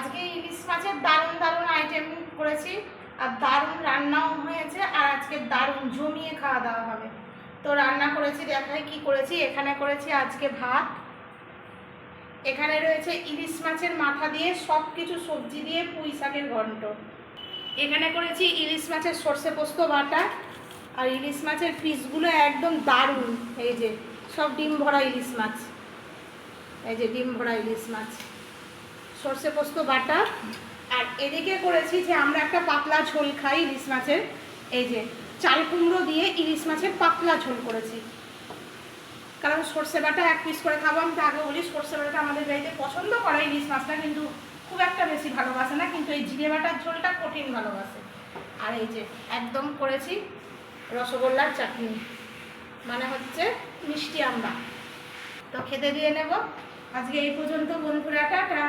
আজকে ইলিশ মাছের দারুণ দারুণ আইটেম করেছি আর দারুণ রান্নাও হয়েছে। আর আজকে দারুণ জমিয়ে খাওয়া দাওয়া হবে। তো রান্না করেছি, দেখাই কি করেছি। এখানে করেছি আজকে ভাত, এখানে রয়েছে ইলিশ মাছের মাথা দিয়ে সব কিছু সবজি দিয়ে পুঁই শাকের ঘন্ট, এখানে করেছি ইলিশ মাছের সর্ষে পোস্ত বাটা। আর ইলিশ মাছের পিসগুলো একদম দারুণ, এই যে সব ডিম ভরা ইলিশ মাছ, এই যে ডিম ভরা ইলিশ মাছ, সর্ষে পোস্ত বাটা। আর এদিকে করেছি যে আমরা একটা পাতলা ঝোল খাই ইলিশ মাছের, এই যে চাল কুমড়ো দিয়ে ইলিশ মাছের পাতলা ঝোল করেছি। কারণ সর্ষে বাটা এক পিস করে খাবো। আমি তো আগে বলি সর্ষে বাটাটা আমাদের বাড়িতে পছন্দ করে ইলিশ মাছটা, কিন্তু খুব একটা বেশি ভালোবাসে না, কিন্তু এই জিরে বাটার ঝোলটা কঠিন ভালোবাসে। আর এই যে একদম করেছি রসগোল্লার চাটনি, মানে হচ্ছে মিষ্টি আমরা। তো খেতে দিয়ে নেব। আজকে এই পর্যন্ত বন্ধুরা, টাটা।